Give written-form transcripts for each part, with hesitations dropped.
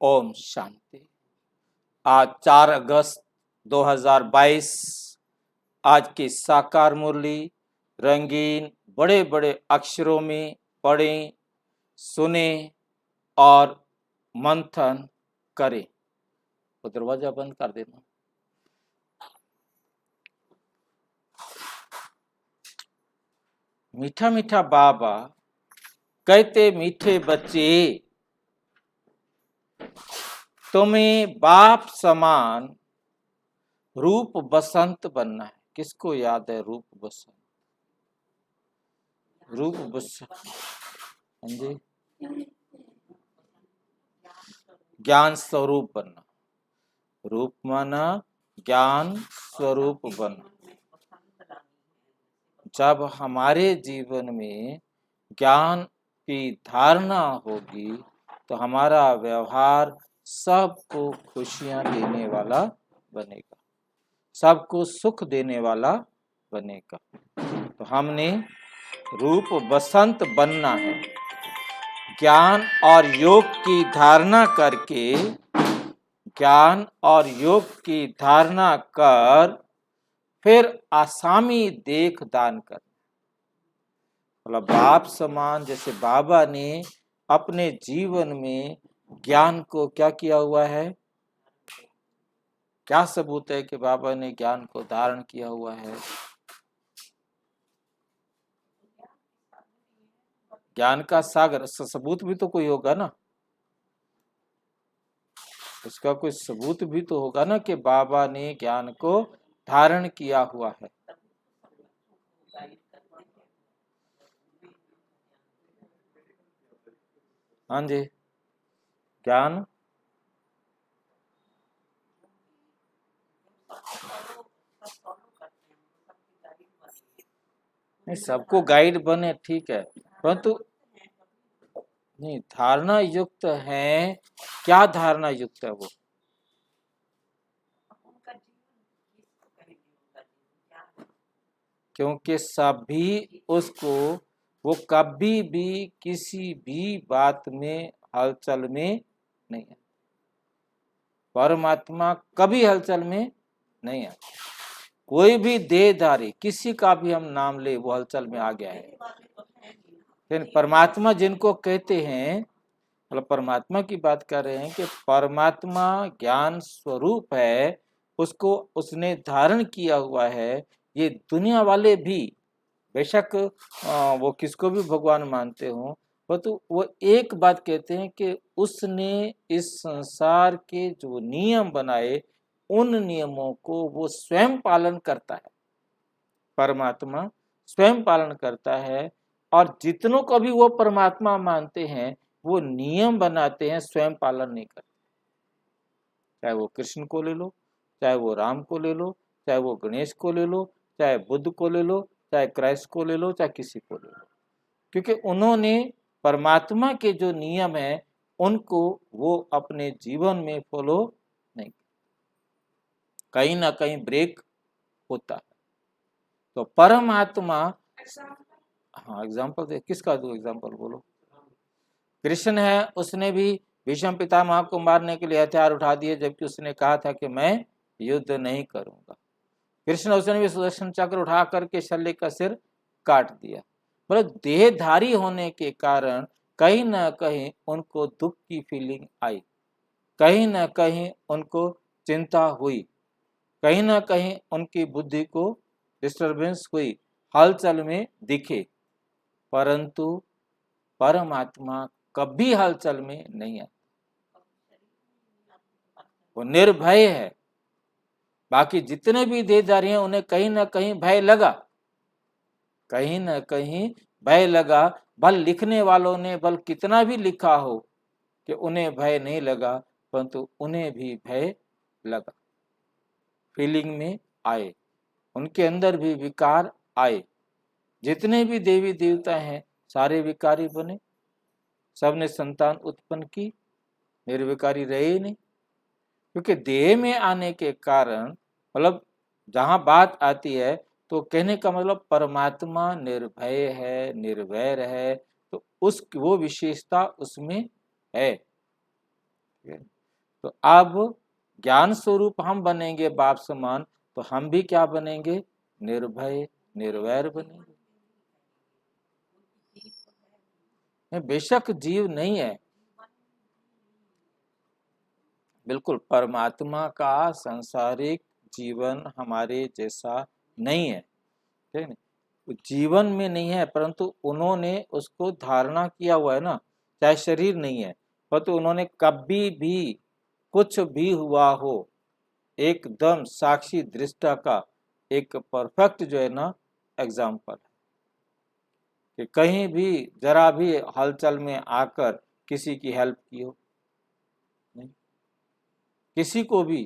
ओम शांति। आज 4 अगस्त 2022 आज की साकार मुरली रंगीन बड़े बड़े अक्षरों में पढ़ें, सुने और मंथन करें। तो दरवाजा बंद कर देना। मीठा मीठा बाबा कहते, मीठे बच्चे तुम्हें बाप समान रूप बसंत बनना है। किसको याद है रूप बसंत? रूप बसंत, हाँ जी, ज्ञान स्वरूप बनना। रूप माना ज्ञान स्वरूप बनना। जब हमारे जीवन में ज्ञान की धारणा होगी तो हमारा व्यवहार सबको खुशियां देने वाला बनेगा, सबको सुख देने वाला बनेगा। तो हमने रूप बसंत बनना है। ज्ञान और योग की धारणा करके, ज्ञान और योग की धारणा कर फिर आसामी देख दान कर। मतलब बाप समान, जैसे बाबा ने अपने जीवन में ज्ञान को क्या किया हुआ है? क्या सबूत है कि बाबा ने ज्ञान को धारण किया हुआ है? ज्ञान का सागर, सबूत भी तो कोई होगा ना, उसका कोई सबूत भी तो होगा ना कि बाबा ने ज्ञान को धारण किया हुआ है। हाँ जी, ज्ञान नहीं, सबको गाइड बने ठीक है, परंतु नहीं, धारणा युक्त है। क्या धारणा युक्त है वो? क्योंकि सभी उसको, वो कभी भी किसी भी बात में हलचल में नहीं है। परमात्मा कभी हलचल में नहीं है। कोई भी देहधारी, किसी का भी हम नाम ले, वो हलचल में आ गया है। फिर परमात्मा जिनको कहते हैं, मतलब परमात्मा की बात कर रहे हैं कि परमात्मा ज्ञान स्वरूप है, उसको उसने धारण किया हुआ है। ये दुनिया वाले भी बेशक वो किसको भी भगवान मानते हो, तो वो एक बात कहते हैं कि उसने इस संसार के जो नियम बनाए, उन नियमों को वो स्वयं पालन करता है। परमात्मा स्वयं पालन करता है, और जितनों को भी वो परमात्मा मानते हैं वो नियम बनाते हैं, स्वयं पालन नहीं करते। चाहे वो कृष्ण को ले लो, चाहे वो राम को ले लो, चाहे वो गणेश को ले लो, चाहे बुद्ध को ले लो, चाहे क्राइस्ट को ले लो, चाहे किसी को ले लो, क्योंकि उन्होंने परमात्मा के जो नियम है उनको वो अपने जीवन में फॉलो नहीं, कहीं ना कहीं ब्रेक होता है। तो परमात्मा, हाँ एग्जाम्पल दे, किसका दो एग्जाम्पल बोलो? कृष्ण है, उसने भी भीष्म पितामह को मारने के लिए हथियार उठा दिए, जबकि उसने कहा था कि मैं युद्ध नहीं करूंगा। कृष्ण, उसने भी सुदर्शन चक्र उठा करके शल्य का सिर काट दिया। मतलब देहधारी होने के कारण कहीं ना कहीं उनको दुख की फीलिंग आई, कहीं ना कहीं उनको चिंता हुई, कहीं ना कहीं उनकी बुद्धि को डिस्टरबेंस हुई, हलचल में दिखे। परंतु परमात्मा कभी हलचल में नहीं आता, वो निर्भय है। बाकी जितने भी देहधारी हैं उन्हें कहीं ना कहीं भय लगा, कहीं ना कहीं भय लगा। भल लिखने वालों ने भल कितना भी लिखा हो कि उन्हें भय नहीं लगा, परंतु उन्हें भी भय लगा, फीलिंग में आए, उनके अंदर भी विकार आए। जितने भी देवी देवता हैं सारे विकारी बने, सबने संतान उत्पन्न की, निर्विकारी रहे ही नहीं। क्योंकि देह में आने के कारण, मतलब जहां बात आती है तो कहने का मतलब परमात्मा निर्भय है, निर्वैर है, तो उस वो विशेषता उसमें है। तो अब ज्ञान स्वरूप हम बनेंगे बाप समान, तो हम भी क्या बनेंगे? निर्भय निर्वैर बनेंगे। बेशक जीव नहीं है, बिल्कुल परमात्मा का सांसारिक जीवन हमारे जैसा नहीं है, ठीक है? जीवन में नहीं है, परंतु उन्होंने उसको धारणा किया हुआ है ना, चाहे शरीर नहीं है, परंतु उन्होंने कभी भी कुछ भी हुआ हो एकदम साक्षी दृष्टा का एक परफेक्ट जो है ना एग्जाम्पल है कि कहीं भी जरा भी हलचल में आकर किसी की हेल्प की हो, नहीं? किसी को भी,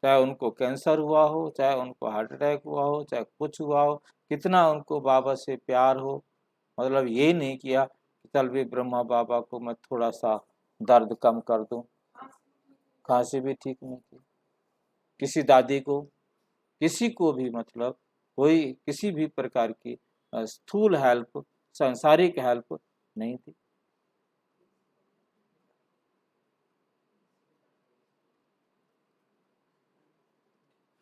चाहे उनको कैंसर हुआ हो, चाहे उनको हार्ट अटैक हुआ हो, चाहे कुछ हुआ हो, कितना उनको बाबा से प्यार हो, मतलब ये नहीं किया कि चल भी ब्रह्मा बाबा को मैं थोड़ा सा दर्द कम कर दूं, खांसी भी ठीक नहीं की। किसी दादी को, किसी को भी, मतलब कोई किसी भी प्रकार की स्थूल हेल्प, सांसारिक हेल्प नहीं थी।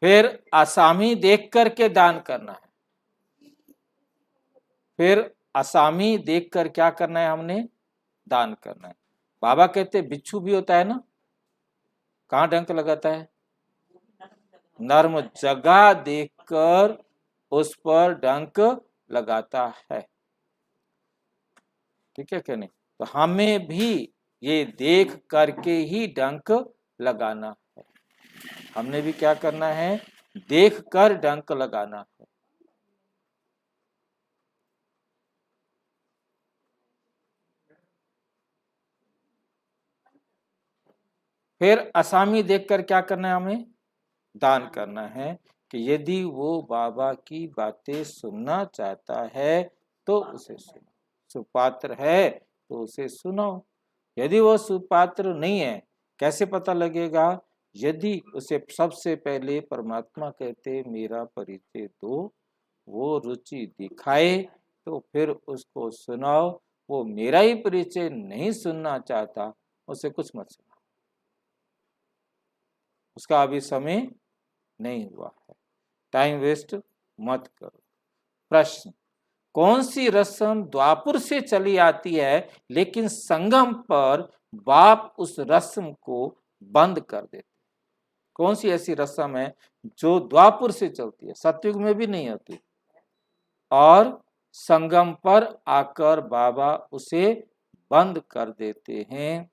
फिर आसामी देख करके दान करना है, फिर आसामी देख कर क्या करना है? हमने दान करना है। बाबा कहते बिच्छू भी होता है ना, कहाँ डंक लगाता है? नर्म जगह देखकर उस पर डंक लगाता है, ठीक है क्या नहीं? तो हमें भी ये देख करके ही डंक लगाना है। हमने भी क्या करना है? देख कर डंक लगाना है। फिर असामी देखकर क्या करना है? हमें दान करना है कि यदि वो बाबा की बातें सुनना चाहता है तो उसे सुनो, सुपात्र है तो उसे सुनाओ। यदि वो सुपात्र नहीं है, कैसे पता लगेगा? यदि उसे सबसे पहले परमात्मा कहते मेरा परिचय दो, वो रुचि दिखाए तो फिर उसको सुनाओ। वो मेरा ही परिचय नहीं सुनना चाहता, उसे कुछ मत सुनाओ, उसका अभी समय नहीं हुआ है, टाइम वेस्ट मत करो। प्रश्न, कौन सी रस्म द्वापुर से चली आती है लेकिन संगम पर बाप उस रस्म को बंद कर देते? कौन सी ऐसी रस्म है जो द्वापुर से चलती है, सतयुग में भी नहीं होती, और संगम पर आकर बाबा उसे बंद कर देते हैं?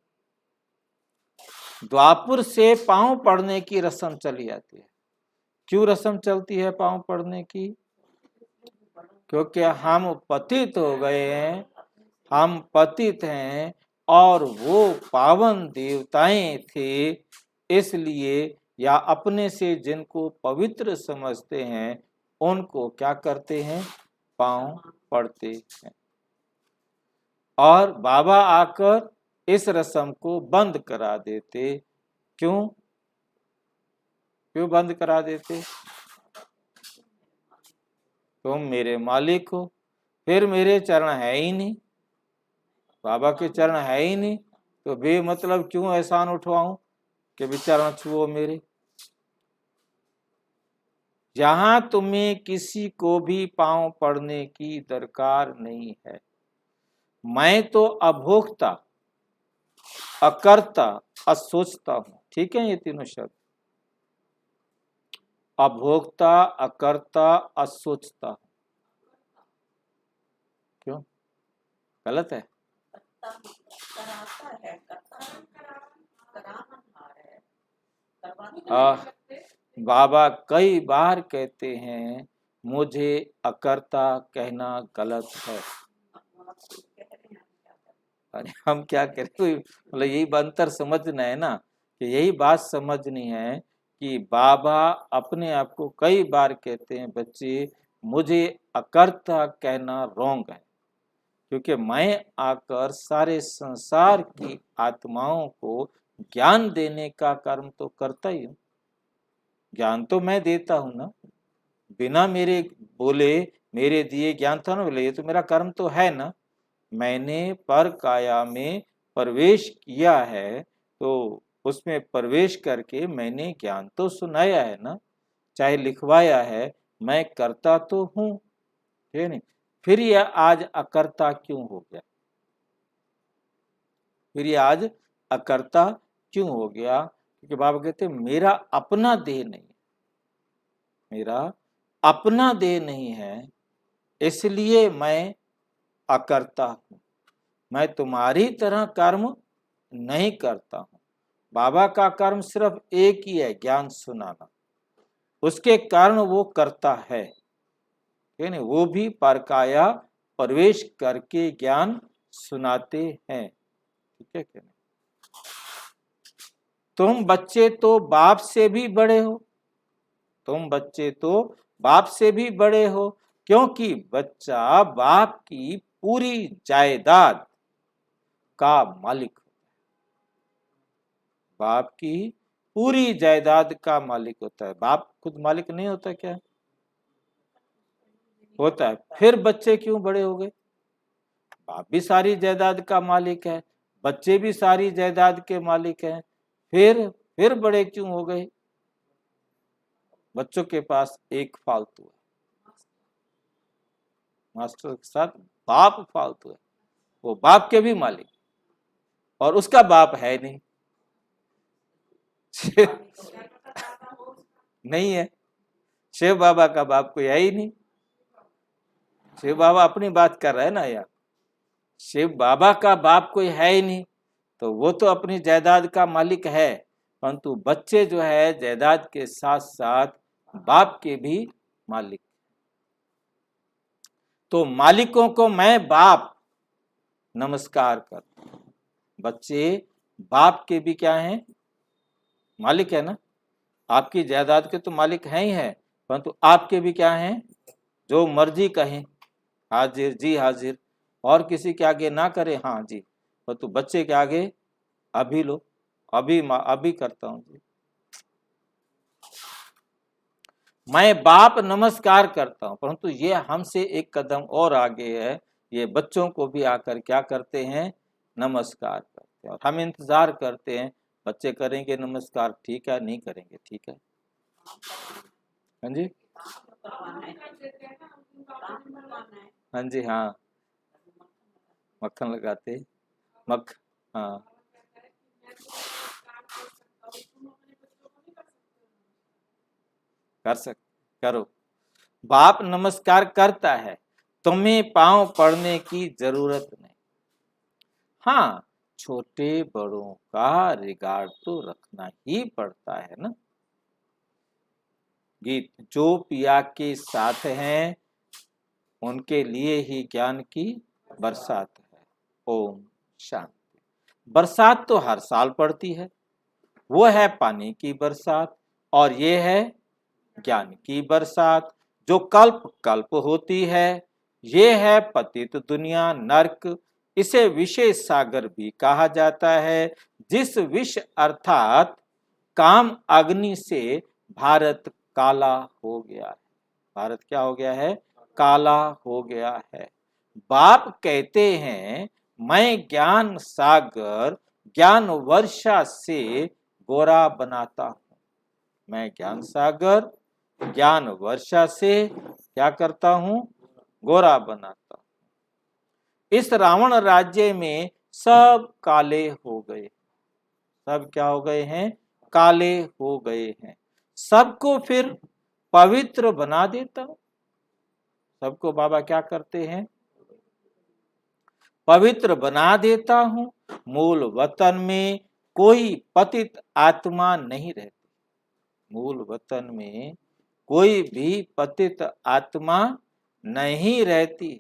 द्वापुर से पांव पड़ने की रस्म चली आती है। क्यों रस्म चलती है पांव पड़ने की? क्योंकि हम पतित हो गए हैं, हम पतित हैं और वो पावन देवताएं थे, इसलिए या अपने से जिनको पवित्र समझते हैं उनको क्या करते हैं? पांव पड़ते हैं। और बाबा आकर इस रस्म को बंद करा देते। क्यों? क्यों बंद करा देते? तुम मेरे मालिक हो, फिर मेरे चरण है ही नहीं, बाबा के चरण है ही नहीं, तो बेमतलब क्यों एहसान उठवाऊं कि भी चरण छुओ मेरे? जहां तुम्हें किसी को भी पांव पड़ने की दरकार नहीं है। मैं तो अभोक्ता, अकर्ता, असोचता हूं, ठीक है ये तीनों शब्द, अभोक्ता, अकर्ता, असोचता। क्यों गलत है? बाबा कई बार कहते हैं मुझे अकर्ता कहना गलत है। अरे हम क्या करें, मतलब यही अंतर समझना है ना, कि यही बात समझनी है कि बाबा अपने आप को कई बार कहते हैं बच्चे मुझे अकर्ता कहना रॉन्ग है, क्योंकि मैं आकर सारे संसार की आत्माओं को ज्ञान देने का कर्म तो करता ही हूँ। ज्ञान तो मैं देता हूँ ना, बिना मेरे बोले मेरे दिए ज्ञान था ना, बोले ये तो मेरा कर्म तो है ना। मैंने पर काया में प्रवेश किया है तो उसमें प्रवेश करके मैंने ज्ञान तो सुनाया है ना, चाहे लिखवाया है, मैं करता तो हूं, है नहीं। फिर यह आज अकर्ता क्यों हो गया? फिर ये आज अकर्ता क्यों हो गया? क्योंकि बाबा कहते मेरा अपना देह नहीं है, मेरा अपना देह नहीं है, इसलिए मैं अकर्ता हूं। मैं तुम्हारी तरह कर्म नहीं करता हूं। बाबा का कर्म सिर्फ एक ही है, ज्ञान सुनाना। उसके कारण वो करता है, नहीं, वो भी परकाया प्रवेश करके ज्ञान सुनाते हैं। ठीक है क्या? तुम बच्चे तो बाप से भी बड़े हो, तुम बच्चे तो बाप से भी बड़े हो, क्योंकि बच्चा बाप की पूरी जायदाद का मालिक, बाप की पूरी जायदाद का मालिक होता है। बाप खुद मालिक नहीं होता क्या? होता है। फिर बच्चे क्यों बड़े हो गए? बाप भी सारी जायदाद का मालिक है, बच्चे भी सारी जायदाद के मालिक हैं, फिर बड़े क्यों हो गए? बच्चों के पास एक फालतू है, मास्टर के साथ बाप फालतू है, वो बाप के भी मालिक, और उसका बाप है नहीं। नहीं है, शिव बाबा का बाप कोई है ही नहीं। शिव बाबा अपनी बात कर रहे हैं ना यार, शिव बाबा का बाप कोई है ही नहीं, तो वो तो अपनी जायदाद का मालिक है, परंतु बच्चे जो है जायदाद के साथ साथ बाप के भी मालिक। तो मालिकों को मैं बाप नमस्कार करता हूं। बच्चे बाप के भी क्या हैं? मालिक है ना। आपकी जायदाद के तो मालिक हैं ही हैं, परंतु आपके भी क्या हैं? जो मर्जी कहें, हाजिर जी हाजिर, और किसी के आगे ना करे हाँ जी, परंतु बच्चे के आगे अभी लो, अभी करता हूं जी। मैं बाप नमस्कार करता हूं, परंतु ये हमसे एक कदम और आगे है। ये बच्चों को भी आकर क्या करते हैं? नमस्कार करते हैं, और हम इंतजार करते हैं बच्चे करेंगे नमस्कार, ठीक है, नहीं करेंगे ठीक है। हाँ जी, हाँ जी, हाँ, मक्खन लगाते हाँ, कर सक करो। बाप नमस्कार करता है, तुम्हें पांव पड़ने की जरूरत नहीं। हाँ, छोटे बड़ों का रिगार्ड तो रखना ही पड़ता है ना। गीत, जो पिया के साथ हैं उनके लिए ही ज्ञान की बरसात है। ओम शांति। बरसात तो हर साल पड़ती है, वो है पानी की बरसात, और ये है ज्ञान की बरसात, जो कल्प कल्प होती है। ये है पतित दुनिया नरक, इसे विषय सागर भी कहा जाता है। जिस विष अर्थात काम अग्नि से भारत काला हो गया है। भारत क्या हो गया है? काला हो गया है। बाप कहते हैं मैं ज्ञान सागर ज्ञान वर्षा से गोरा बनाता हूं। मैं ज्ञान सागर ज्ञान वर्षा से क्या करता हूं? गोरा बनाता हूं। इस रावण राज्य में सब काले हो गए। सब क्या हो गए हैं? काले हो गए हैं। सबको फिर पवित्र बना देता हूं। सबको बाबा क्या करते हैं? पवित्र बना देता हूं। मूल वतन में कोई पतित आत्मा नहीं रहती। मूल वतन में कोई भी पतित आत्मा नहीं रहती।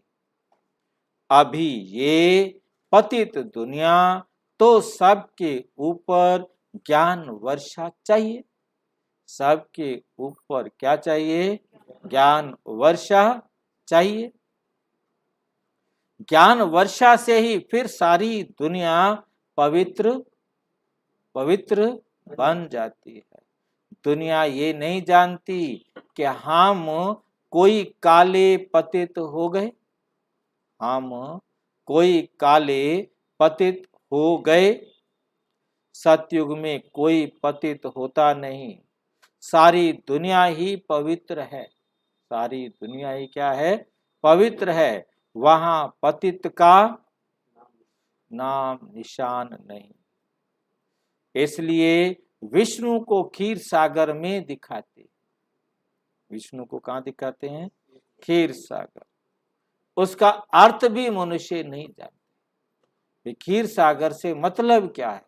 अभी ये पतित दुनिया तो सबके ऊपर ज्ञान वर्षा चाहिए। सबके ऊपर क्या चाहिए? ज्ञान वर्षा चाहिए। ज्ञान वर्षा से ही फिर सारी दुनिया पवित्र पवित्र बन जाती है। दुनिया ये नहीं जानती कि हम कोई काले पतित हो गए, हम कोई काले पतित हो गए। सतयुग में कोई पतित होता नहीं, सारी दुनिया ही पवित्र है। सारी दुनिया ही क्या है? पवित्र है। वहां पतित का नाम निशान नहीं। इसलिए विष्णु को क्षीर सागर में दिखाते। विष्णु को कहां दिखाते हैं? क्षीर सागर। उसका अर्थ भी मनुष्य नहीं जानते। क्षीर सागर से मतलब क्या है?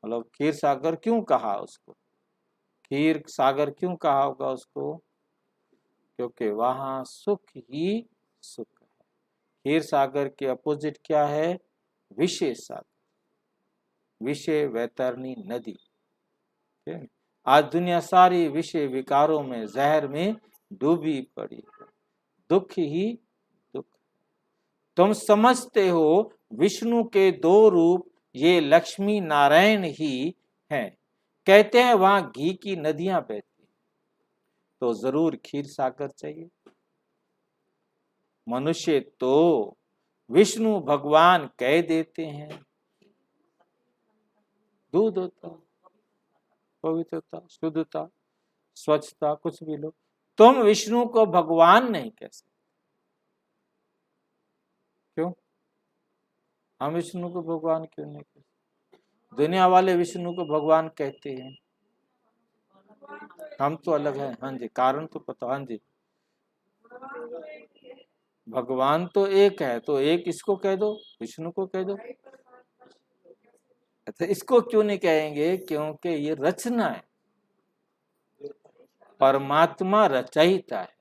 मतलब क्षीर सागर क्यों कहा उसको? क्षीर सागर क्यों कहा होगा उसको? क्योंकि वहां सुख ही सुख है। क्षीर सागर के अपोजिट क्या है? विषय सागर, विषय वैतरणी नदी। आज दुनिया सारी विषय विकारों में, जहर में डूबी पड़ी है। दुख ही दुख। तुम समझते हो विष्णु के दो रूप, ये लक्ष्मी नारायण ही हैं। कहते हैं वहां घी की नदियां बहती, तो जरूर क्षीर सागर चाहिए। मनुष्य तो विष्णु भगवान कह देते हैं। दूध होता, पवित्रता, शुद्धता, स्वच्छता, कुछ भी लो, तुम विष्णु को भगवान नहीं कह सकते। क्यों? हम विष्णु को भगवान क्यों नहीं कहते? दुनिया वाले विष्णु को भगवान कहते हैं, हम तो अलग हैं। हाँ जी, कारण तो पता। हाँ जी, भगवान तो एक है, तो एक इसको कह दो, विष्णु को कह दो। अच्छा, इसको क्यों नहीं कहेंगे? क्योंकि ये रचना है, परमात्मा रचयिता है,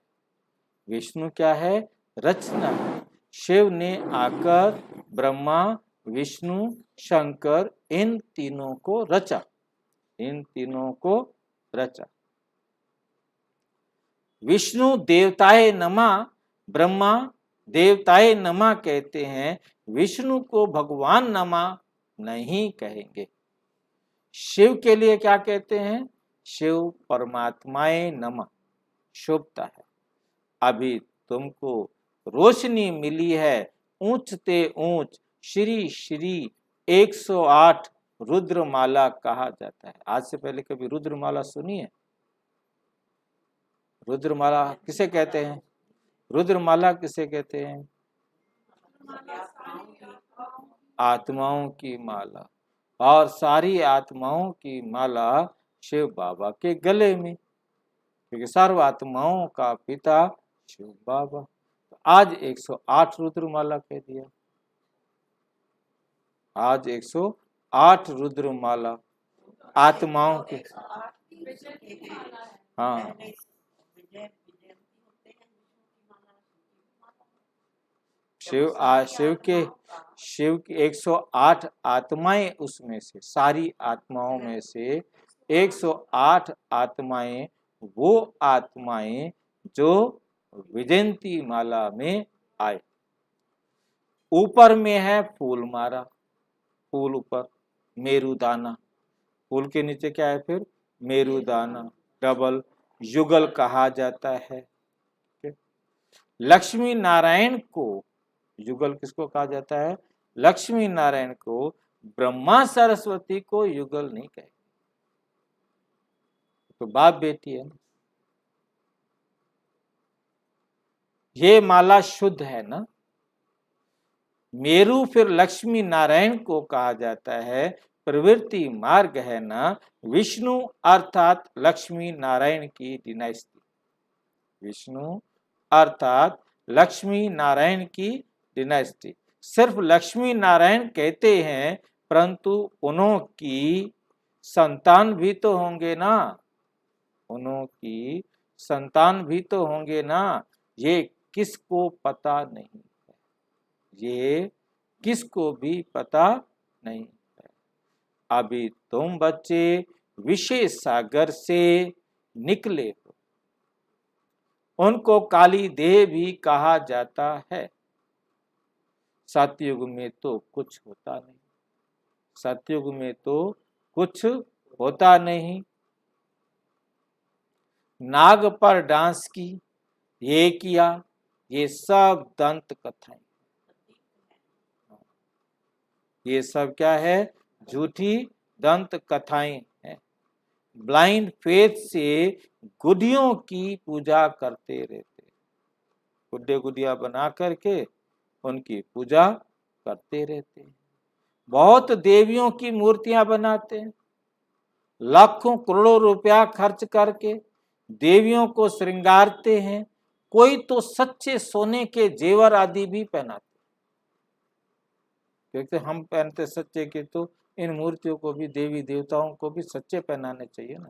विष्णु क्या है? रचना है। शिव ने आकर ब्रह्मा, विष्णु, शंकर इन तीनों को रचा, इन तीनों को रचा। विष्णु देवताए नमा, ब्रह्मा देवताए नमा कहते हैं, विष्णु को भगवान नमा नहीं कहेंगे। शिव के लिए क्या कहते हैं? शिव परमात्माए नमः, शुभता है। अभी तुमको रोशनी मिली है, ऊंचते ऊंच श्री श्री 108 रुद्रमाला कहा जाता है। आज से पहले कभी रुद्रमाला सुनी है? रुद्रमाला किसे कहते हैं? रुद्रमाला किसे कहते हैं? आत्माओं की माला। और सारी आत्माओं की माला शिव बाबा के गले में, क्योंकि सर्व आत्माओं का पिता शिव बाबा। तो आज 108 रुद्रमाला कह दिया। आज 108 रुद्रमाला आत्माओं के। हाँ, शिव की 108 आत्माएं, उसमें से सारी आत्माओं में से 108 आत्माएं वो आत्माएं जो विजयंती माला में आए। ऊपर में है फूल माला, फूल ऊपर मेरुदाना, फूल के नीचे क्या है फिर? मेरुदाना, डबल युगल कहा जाता है। लक्ष्मी नारायण को युगल किसको कहा जाता है? लक्ष्मी नारायण को। ब्रह्मा सरस्वती को युगल नहीं कहे, तो बाप बेटी है। ये माला शुद्ध है ना। मेरु फिर लक्ष्मी नारायण को कहा जाता है, प्रवृत्ति मार्ग है ना। विष्णु अर्थात लक्ष्मी नारायण की डिनाइस्टी, विष्णु अर्थात लक्ष्मी नारायण की डिनाइस्टी। सिर्फ लक्ष्मी नारायण कहते हैं, परंतु उनकी संतान भी तो होंगे ना, उनकी संतान भी तो होंगे ना। ये किसको पता नहीं है, ये किसको भी पता नहीं है। अभी तुम बच्चे विषय सागर से निकले हो। उनको काली देह भी कहा जाता है। सतयुग में तो कुछ होता नहीं, सतयुग में तो कुछ होता नहीं। नाग पर डांस की, ये किया, ये सब दंत कथाएं। ये सब क्या है? झूठी दंत कथाएं हैं। ब्लाइंड फेथ से गुडियों की पूजा करते रहते, गुड्डे गुडिया बना करके उनकी पूजा करते रहते हैं। बहुत देवियों की मूर्तियां बनाते हैं, लाखों करोड़ों रुपया खर्च करके देवियों को श्रृंगारते हैं। कोई तो सच्चे सोने के जेवर आदि भी पहनाते, क्योंकि हम पहनते सच्चे के, तो इन मूर्तियों को भी, देवी देवताओं को भी सच्चे पहनाने चाहिए ना।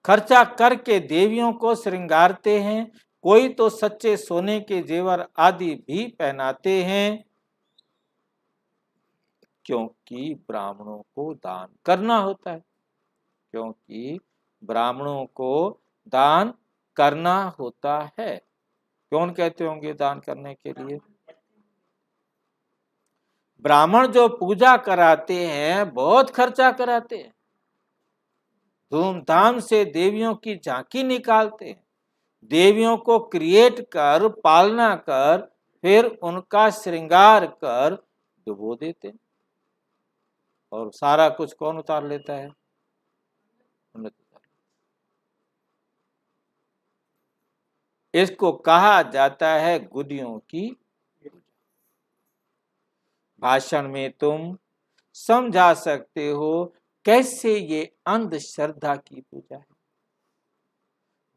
खर्चा करके देवियों को श्रृंगारते हैं, कोई तो सच्चे सोने के जेवर आदि भी पहनाते हैं, क्योंकि ब्राह्मणों को दान करना होता है, क्योंकि ब्राह्मणों को दान करना होता है। कौन कहते होंगे दान करने के लिए? ब्राह्मण जो पूजा कराते हैं बहुत खर्चा कराते हैं, धूमधाम से देवियों की झांकी निकालते हैं, देवियों को क्रिएट कर, पालना कर, फिर उनका श्रृंगार कर डुबो देते हैं। और सारा कुछ कौन उतार लेता है? इसको कहा जाता है गुडियों की पूजा। भाषण में तुम समझा सकते हो कैसे ये अंधश्रद्धा की पूजा है।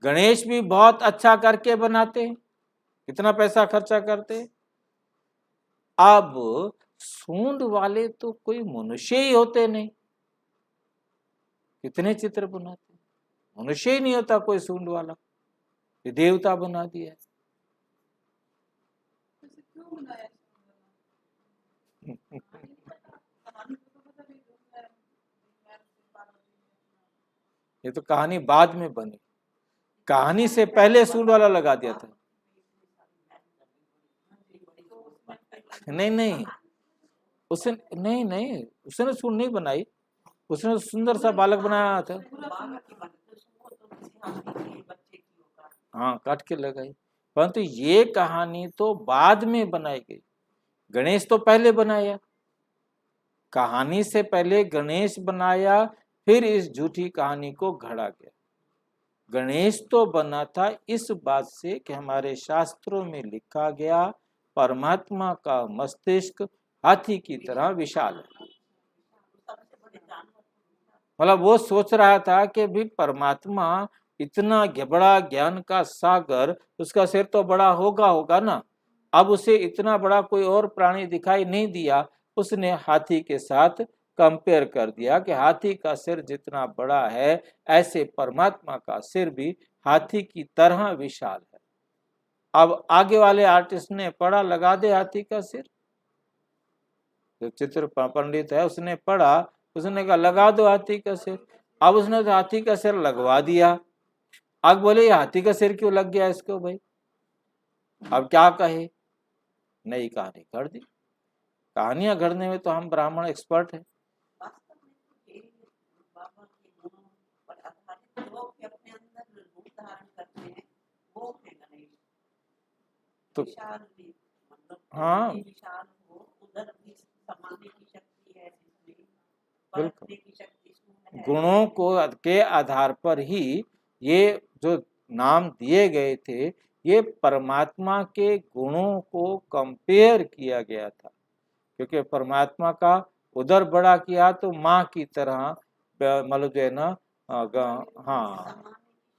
गणेश भी बहुत अच्छा करके बनाते हैं, कितना पैसा खर्चा करते। अब सूंड वाले तो कोई मनुष्य ही होते नहीं, कितने चित्र बनाते, मनुष्य ही नहीं होता कोई सूंड वाला, ये देवता बना दिया। ये तो कहानी बाद में बनी, कहानी से पहले सूंड वाला लगा दिया था। नहीं उसने नहीं उसने सूंड नहीं बनाई, उसने सुंदर सा बालक बनाया था। हाँ, काट के लगाई, परंतु ये कहानी तो बाद में बनाई गई। गणेश तो पहले बनाया, कहानी से पहले गणेश बनाया, फिर इस झूठी कहानी को घड़ा गया। गणेश तो बना था इस बात से कि हमारे शास्त्रों में लिखा गया परमात्मा का मस्तिष्क हाथी की तरह विशाल है। मतलब वो सोच रहा था कि भी परमात्मा इतना बड़ा ज्ञान का सागर, उसका सिर तो बड़ा होगा ना। अब उसे इतना बड़ा कोई और प्राणी दिखाई नहीं दिया, उसने हाथी के साथ कंपेयर कर दिया कि हाथी का सिर जितना बड़ा है, ऐसे परमात्मा का सिर भी हाथी की तरह विशाल है। अब आगे वाले आर्टिस्ट ने पढ़ा, लगा दे हाथी का सिर, जो चित्र पंडित है उसने पढ़ा, उसने कहा लगा दो हाथी का सिर। अब उसने तो हाथी का सिर लगवा दिया। अब बोले ये हाथी का सिर क्यों लग गया इसको भाई, अब क्या कहे, नई कहानी कर दी। कहानियां गढ़ने में तो हम ब्राह्मण एक्सपर्ट हैं। तो हाँ बिल्कुल, गुणों को के आधार पर ही ये जो नाम दिए गए थे, ये परमात्मा के गुणों को कंपेयर किया गया था। क्योंकि परमात्मा का उदर बड़ा किया तो माँ की तरह, मतलब जो है ना, हाँ,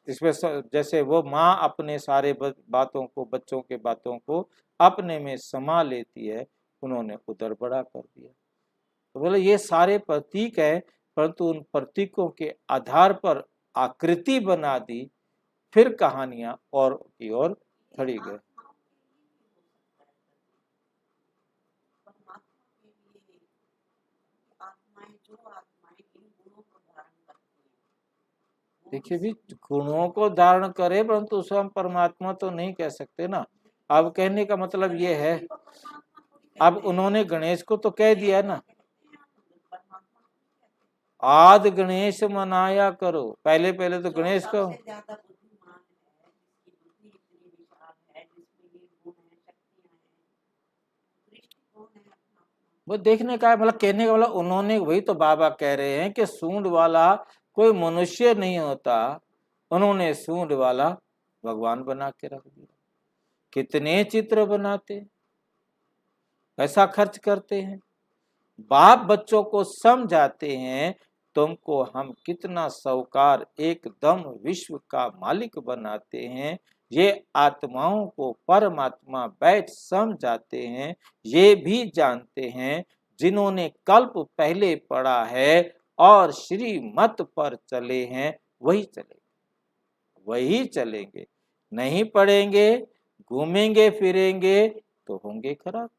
इसमें जैसे वो माँ अपने सारे बातों को, बच्चों के बातों को अपने में समा लेती है, उन्होंने उदर बड़ा कर दिया। तो बोले ये सारे प्रतीक है, परंतु उन प्रतीकों के आधार पर आकृति बना दी, फिर कहानियां और की ओर खड़ी गए। देखिए भी, गुणों को धारण करे, परंतु उसे हम परमात्मा तो नहीं कह सकते ना। अब कहने का मतलब ये है, अब उन्होंने गणेश को तो कह दिया ना, आद गणेश मनाया करो, पहले पहले तो गणेश को। वो देखने का मतलब कहने का मतलब उन्होंने, वही तो बाबा कह रहे हैं कि सूंड वाला कोई मनुष्य नहीं होता, उन्होंने सूंड वाला भगवान बना के रख दिया। कितने चित्र बनाते, पैसा खर्च करते हैं, बाप बच्चों को समझाते हैं तुमको हम कितना साहूकार एकदम विश्व का मालिक बनाते हैं। ये आत्माओं को परमात्मा बैठ समझाते हैं, ये भी जानते हैं जिन्होंने कल्प पहले पढ़ा है और श्रीमत पर चले हैं वही चलेंगे, वही चलेंगे। नहीं पढ़ेंगे, घूमेंगे फिरेंगे तो होंगे खराब,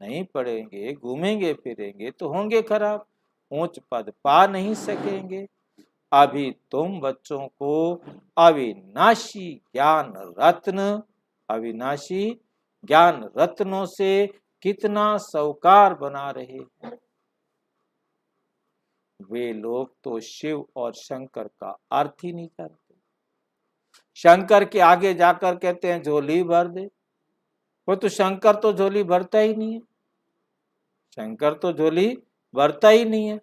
नहीं पढ़ेंगे घूमेंगे फिरेंगे तो होंगे खराब, ऊंच पद पा नहीं सकेंगे। अभी तुम बच्चों को अविनाशी ज्ञान रत्न, अविनाशी ज्ञान रत्नों से कितना साहूकार बना रहे हैं। वे लोग तो शिव और शंकर का अर्थ ही नहीं जानते। शंकर के आगे जाकर कहते हैं झोली भर दे, वो तो शंकर तो झोली भरता ही नहीं है, शंकर तो झोली भरता ही नहीं है।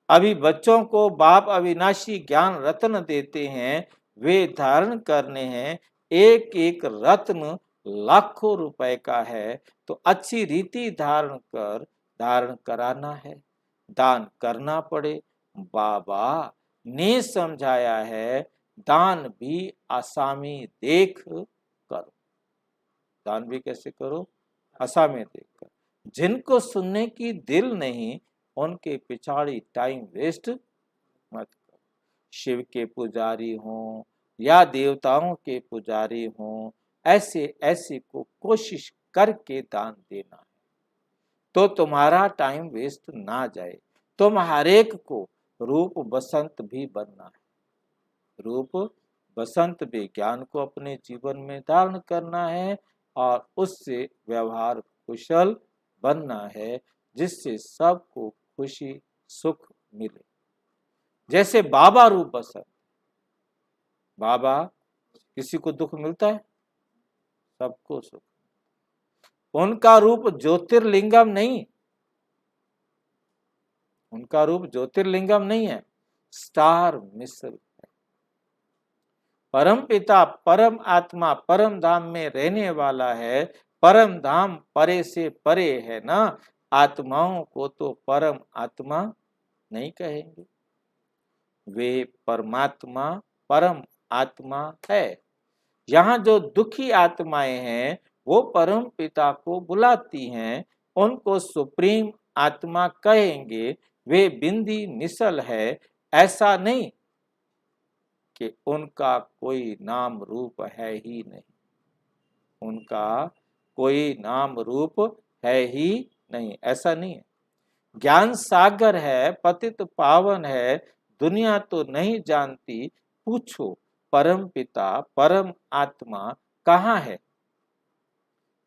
अभी बच्चों को बाप अविनाशी ज्ञान रत्न देते हैं, वे धारण करने हैं। एक एक रत्न लाखों रुपए का है, तो अच्छी रीति धारण कराना है, दान करना पड़े। बाबा ने समझाया है दान भी आसामी देख करो, दान भी कैसे करो, आसामी देख कर। जिनको सुनने की दिल नहीं उनके पिछाड़ी टाइम वेस्ट मत करो। शिव के पुजारी हों या देवताओं के पुजारी हों, ऐसे ऐसे को कोशिश करके दान देना है, तो तुम्हारा टाइम वेस्ट ना जाए। तुम हर एक को रूप बसंत भी बनना है, रूप बसंत भी ज्ञान को अपने जीवन में धारण करना है और उससे व्यवहार कुशल बनना है, जिससे सबको खुशी सुख मिले। जैसे बाबा रूप बसंत, बाबा किसी को दुख मिलता है, सबको सुख। उनका रूप ज्योतिर्लिंगम नहीं, उनका रूप ज्योतिर्लिंगम नहीं है, स्टार मिसल है। परम पिता परम आत्मा परम धाम में रहने वाला है, परम धाम परे से परे है ना। आत्माओं को तो परम आत्मा नहीं कहेंगे, वे परमात्मा परम आत्मा है। यहाँ जो दुखी आत्माएं हैं वो परम पिता को बुलाती हैं, उनको सुप्रीम आत्मा कहेंगे। वे बिंदी मिसल है, ऐसा नहीं कि उनका कोई नाम रूप है ही नहीं, उनका कोई नाम रूप है ही नहीं, ऐसा नहीं है। ज्ञान सागर है, पतित पावन है, दुनिया तो नहीं जानती, पूछो परम पिता परम आत्मा कहाँ है,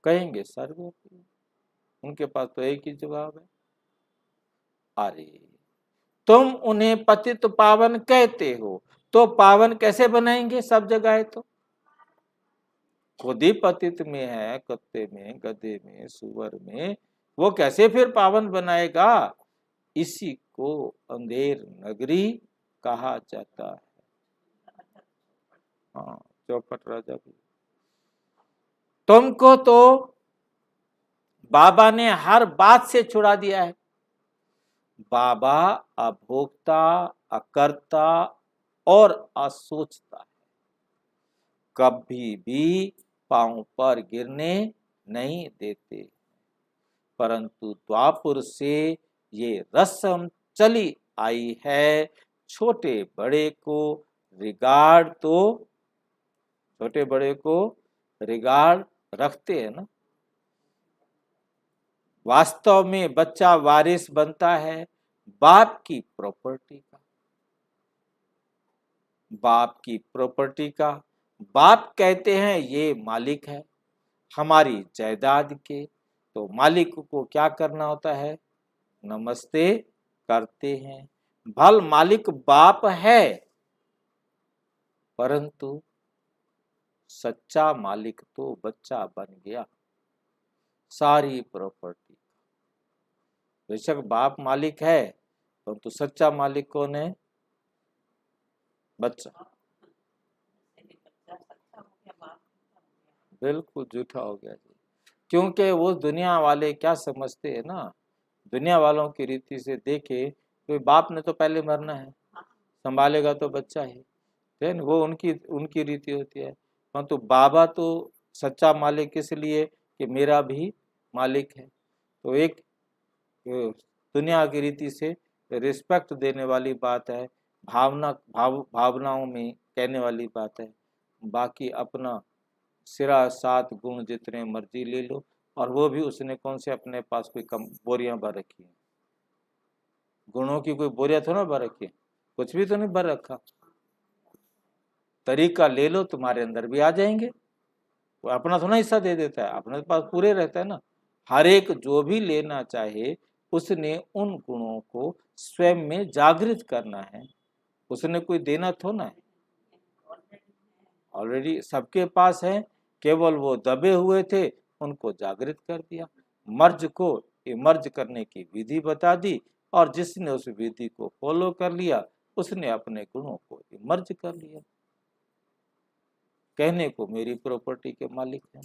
कहेंगे सर्वव्यापी। उनके पास तो एक ही जवाब है, अरे तुम उन्हें पतित पावन कहते हो तो पावन कैसे बनाएंगे, सब जगह है तो। खुद ही पतित में है, कुत्ते में, गधे में, सुअर में, वो कैसे फिर पावन बनाएगा। इसी को अंधेर नगरी कहा जाता है। हाँ, चौपट राजा भी। तुमको तो बाबा ने हर बात से छुड़ा दिया है। बाबा अभोक्ता, अकर्ता और असोचता है, कभी भी पांव पर गिरने नहीं देते। परंतु द्वापुर से ये रस्म चली आई है, छोटे बड़े को रिगार्ड, तो छोटे बड़े को रिगार्ड रखते हैं ना। वास्तव में बच्चा वारिस बनता है बाप की प्रॉपर्टी का, बाप की प्रॉपर्टी का। बाप कहते हैं ये मालिक है हमारी जायदाद के, तो मालिक को क्या करना होता है, नमस्ते करते हैं। भल मालिक बाप है, परंतु सच्चा मालिक तो बच्चा बन गया, सारी प्रॉपर्टी। बेशक बाप मालिक है, परंतु सच्चा मालिक कौन है? बच्चा। बिल्कुल झूठा हो गया जी, क्योंकि वो दुनिया वाले क्या समझते हैं ना, दुनिया वालों की रीति से देखे तो बाप ने तो पहले मरना है, संभालेगा तो बच्चा ही, है ना, वो उनकी उनकी रीति होती है। परंतु बाबा तो सच्चा मालिक इसलिए कि मेरा भी मालिक है। तो एक दुनिया की रीति से रिस्पेक्ट देने वाली बात है, भावनाओं में कहने वाली बात है। बाकी अपना सिरा सात गुण जितने मर्जी ले लो, और वो भी उसने कौन से अपने पास कोई कम बोरियां भर रखी है, गुणों की कोई बोरियां थोड़ा भर रखी है, कुछ भी तो नहीं भर रखा। तरीका ले लो, तुम्हारे अंदर भी आ जाएंगे। वो अपना थोड़ा हिस्सा दे देता है, अपने पास पूरे रहता है ना। हर एक जो भी लेना चाहे उसने उन गुणों को स्वयं में जागृत करना है, उसने कोई देना थोड़ा है, ऑलरेडी सबके पास है, केवल वो दबे हुए थे, उनको जागृत कर दिया। मर्ज को इमर्ज करने की विधि बता दी, और जिसने उस विधि को फॉलो कर लिया उसने अपने गुणों को इमर्ज कर लिया। कहने को मेरी प्रॉपर्टी के मालिक हैं,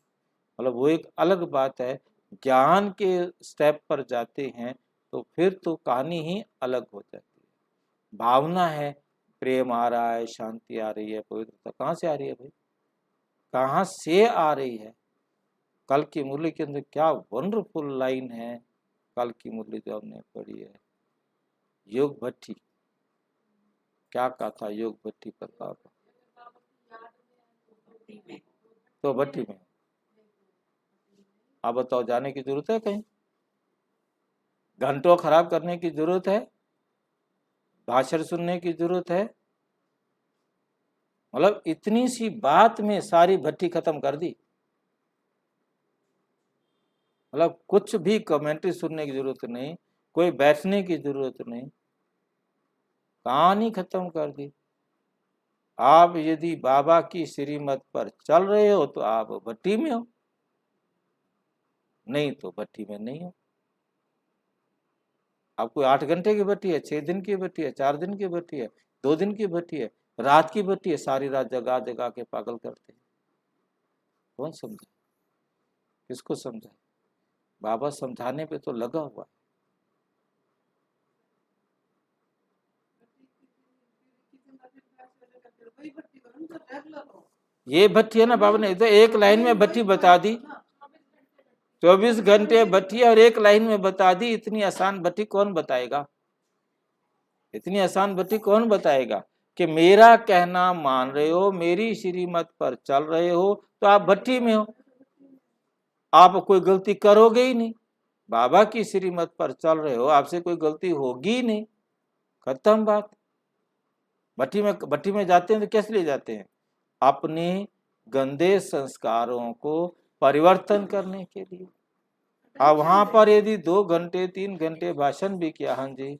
मतलब वो एक अलग बात है। ज्ञान के स्टेप पर जाते हैं तो फिर तो कहानी ही अलग हो जाती है। भावना है, प्रेम आ रहा है, शांति आ रही है, पवित्रता कहाँ से आ रही है भाई, कहाँ से आ रही है? कल की मुरली के अंदर क्या वंडरफुल लाइन है, कल की मुरली जो हमने पढ़ी है, योग भट्टी क्या कहा था, योग भट्टी पर कहा, तो भट्टी में आप बताओ, जाने की जरूरत है कहीं? घंटों खराब करने की जरूरत है? भाषण सुनने की जरूरत है? मतलब इतनी सी बात में सारी भट्टी खत्म कर दी। मतलब कुछ भी कमेंट्री सुनने की जरूरत नहीं, कोई बैठने की जरूरत नहीं, कहानी खत्म कर दी। आप यदि बाबा की श्रीमत पर चल रहे हो तो आप भट्टी में हो, नहीं तो भट्टी में नहीं हो। आप कोई 8 घंटे की भट्टी है, 6 दिन की भट्टी है, 4 दिन की भट्टी है, 2 दिन की भट्टी है, रात की भट्टी है, सारी रात जगा जगा के पागल करते हैं। कौन समझे, किसको समझाए? बाबा समझाने पे तो लगा हुआ है। ये भट्टी है ना, बाबा ने तो एक लाइन में भट्टी बता दी, 24 घंटे भट्टी और एक लाइन में बता दी। इतनी आसान भट्टी कौन बताएगा, इतनी आसान भट्टी कौन बताएगा कि मेरा कहना मान रहे हो, मेरी श्रीमत पर चल रहे हो तो आप भट्टी में हो, आप कोई गलती करोगे ही नहीं। बाबा की श्रीमत पर चल रहे हो, आपसे कोई गलती होगी ही नहीं, खत्म बात। भट्टी में जाते हैं तो कैसे ले जाते हैं? अपने गंदे संस्कारों को परिवर्तन करने के लिए। अब वहां पर यदि 2 घंटे 3 घंटे भाषण भी किया, हाँ जी,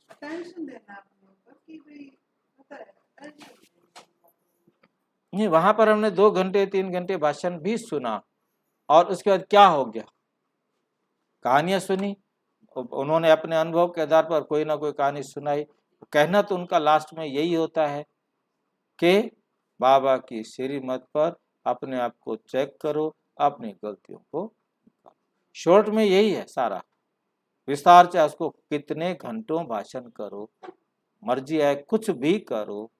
नहीं वहां पर हमने 2 घंटे 3 घंटे भाषण भी सुना, और उसके बाद क्या हो गया? कहानियां सुनी, उन्होंने अपने अनुभव के आधार पर कोई ना कोई कहानी सुनाई। कहना तो उनका लास्ट में यही होता है कि बाबा की श्रीमत पर अपने आप को चेक करो, अपनी गलतियों को। शॉर्ट में यही है सारा, विस्तार चाहे उसको कितने घंटों भाषण करो, मर्जी है कुछ भी करो,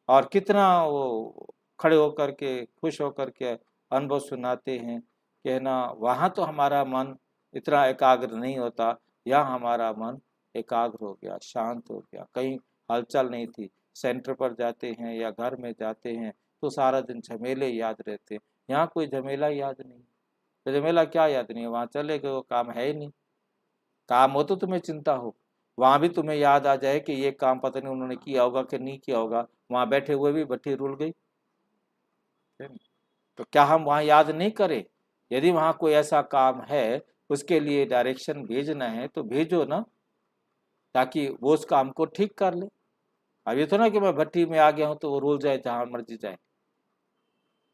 और कितना वो खड़े होकर के खुश होकर के अनुभव सुनाते हैं कि ना वहाँ तो हमारा मन इतना एकाग्र नहीं होता, यहाँ हमारा मन एकाग्र हो गया, शांत हो गया, कहीं हलचल नहीं थी। सेंटर पर जाते हैं या घर में जाते हैं तो सारा दिन झमेले याद रहते हैं, यहाँ कोई झमेला याद नहीं। तो झमेला क्या याद नहीं है, वहाँ चले गए, वो काम है ही नहीं। काम हो तो तुम्हें चिंता हो, वहां भी तुम्हें याद आ जाए कि ये काम पता नहीं उन्होंने किया होगा कि नहीं किया होगा, वहां बैठे हुए भी भट्टी रुल गई। तो क्या हम वहां याद नहीं करें? यदि वहां कोई ऐसा काम है, उसके लिए डायरेक्शन भेजना है तो भेजो ना, ताकि वो उस काम को ठीक कर ले। अब ये तो ना कि मैं भट्टी में आ गया हूं तो वो रुल जाए जहां मर्जी जाए।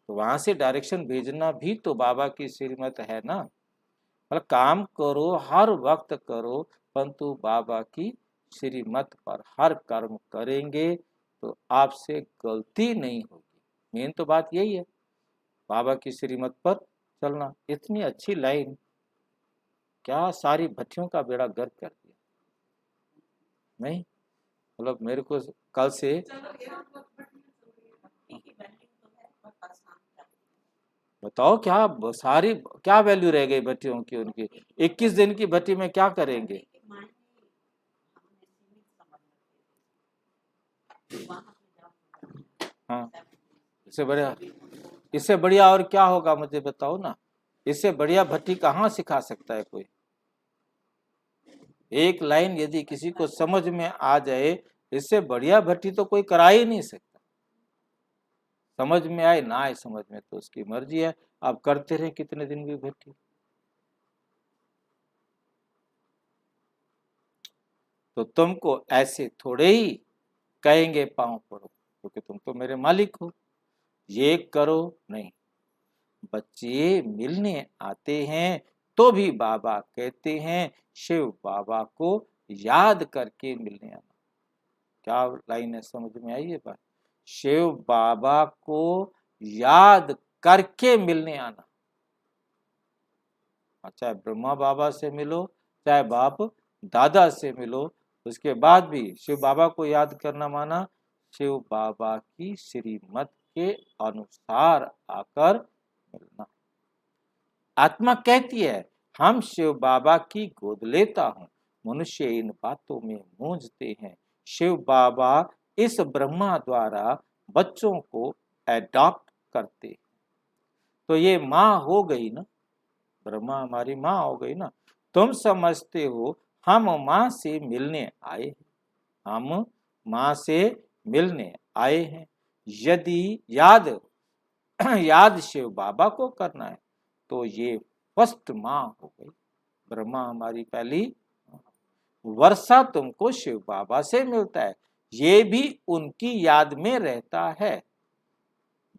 तो वहां से डायरेक्शन भेजना भी तो बाबा की श्रीमत है ना। मतलब काम करो, हर वक्त करो, परंतु बाबा की श्रीमत पर हर कर्म करेंगे तो आपसे गलती नहीं होगी। मेन तो बात यही है, बाबा की श्रीमत पर चलना। इतनी अच्छी लाइन, क्या सारी भट्टियों का बेड़ा गर्क कर दिया। नहीं मतलब मेरे को कल से बताओ क्या सारी क्या वैल्यू रह गई भट्टियों की, उनकी 21 दिन की भट्टी में क्या करेंगे। हाँ, इससे बढ़िया और क्या होगा मुझे बताओ ना। इससे बढ़िया भट्टी कहाँ सिखा सकता है कोई। एक लाइन यदि किसी को समझ में आ जाए, इससे बढ़िया भट्टी तो कोई करा ही नहीं सकता। समझ में आए ना आए समझ में तो उसकी मर्जी है, आप करते रहे कितने दिन भी भट्टी। तो तुमको ऐसे थोड़े ही कहेंगे पांव पड़ो, क्योंकि तुम तो मेरे मालिक हो, ये करो नहीं। बच्चे मिलने आते हैं तो भी बाबा कहते हैं शिव बाबा को याद करके मिलने आना। क्या लाइन है, समझ में आई ये बात। शिव बाबा को याद करके मिलने आना। चाहे ब्रह्मा बाबा से मिलो, चाहे बाप दादा से मिलो, उसके बाद भी शिव बाबा को याद करना माना शिव बाबा की श्रीमत के अनुसार आकर मिलना। आत्मा कहती है हम शिव बाबा की गोद लेता हूँ, मनुष्य इन बातों में मूंझते हैं। शिव बाबा इस ब्रह्मा द्वारा बच्चों को एडॉप्ट करते। तो ये माँ हो गई ना, ब्रह्मा हमारी माँ हो गई ना। तुम समझते हो हम माँ से मिलने आए हैं, हम माँ से मिलने आए हैं। यदि याद याद शिव बाबा को करना है तो ये फर्स्ट माँ हो गई, ब्रह्मा हमारी पहली। वर्षा तुमको शिव बाबा से मिलता है, ये भी उनकी याद में रहता है।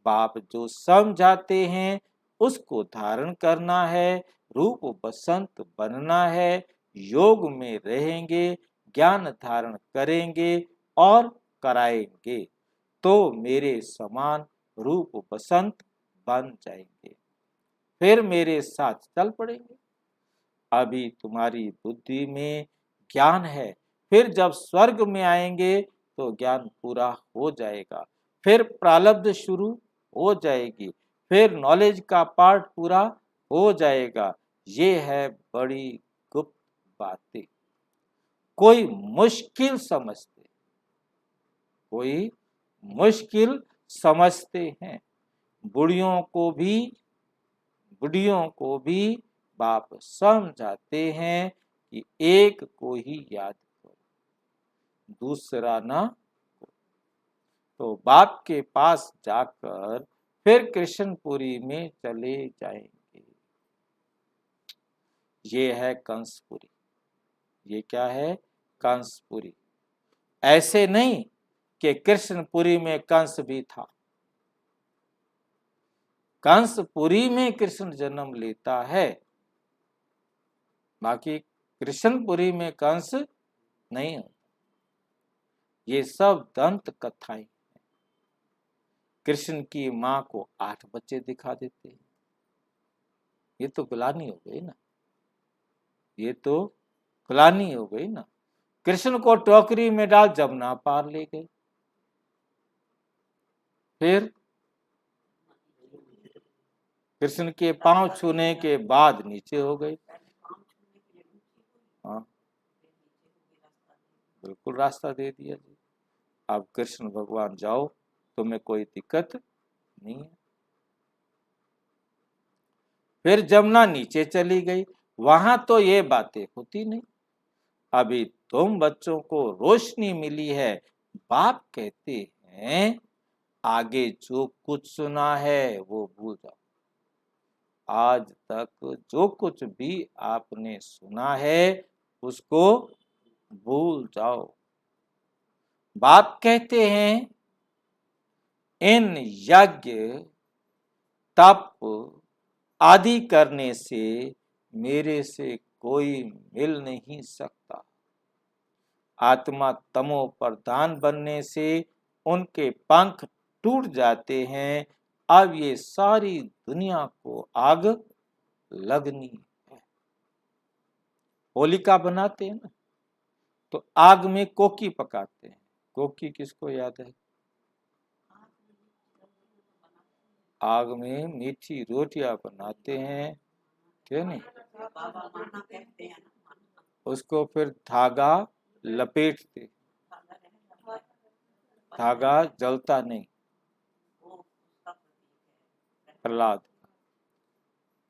बाप जो समझाते हैं उसको धारण करना है, रूप बसंत बनना है, योग में रहेंगे, ज्ञान धारण करेंगे और कराएंगे तो मेरे समान रूप बसंत बन जाएंगे, फिर मेरे साथ चल पड़ेंगे। अभी तुम्हारी बुद्धि में ज्ञान है, फिर जब स्वर्ग में आएंगे तो ज्ञान पूरा हो जाएगा, फिर प्रारब्ध शुरू हो जाएगी, फिर नॉलेज का पार्ट पूरा हो जाएगा। ये है बड़ी गुप्त बातें, कोई मुश्किल समझते, कोई मुश्किल समझते हैं। बुढ़ियों को भी बाप समझाते हैं कि एक को ही याद करो, दूसरा ना। तो बाप के पास जाकर फिर कृष्णपुरी में चले जाएंगे। ये है कंसपुरी। ये क्या है, कंसपुरी। ऐसे नहीं कि कृष्णपुरी में कंस भी था, कंसपुरी में कृष्ण जन्म लेता है, बाकी कृष्णपुरी में कंस नहीं होता। ये सब दंत कथाएं। कृष्ण की माँ को 8 बच्चे दिखा देते हैं, ये तो गुलामी हो गई ना, ये तो गुलामी हो गई ना। कृष्ण को टोकरी में डाल जमुना पार ले गए, फिर कृष्ण के पांव छूने के बाद नीचे हो गए। हाँ बिल्कुल रास्ता दे दिया जी, अब कृष्ण भगवान जाओ, तुम्हें कोई दिक्कत नहीं है। फिर जमुना नीचे चली गई, वहां तो ये बातें होती नहीं। अभी तुम बच्चों को रोशनी मिली है, बाप कहते हैं आगे जो कुछ सुना है वो भूल जाओ। आज तक जो कुछ भी आपने सुना है उसको भूल जाओ। बाप कहते हैं इन यज्ञ तप आदि करने से मेरे से कोई मिल नहीं सकता। आत्मा तमो प्रधान बनने से उनके पंख टूट जाते हैं। अब ये सारी दुनिया को आग लगनी है। होलिका बनाते हैं ना, तो आग में कोकी पकाते हैं। कोकी किसको याद है? आग में मीठी रोटियां बनाते हैं, क्यों नहीं? उसको फिर धागा लपेटते, धागा जलता नहीं। प्रहलाद,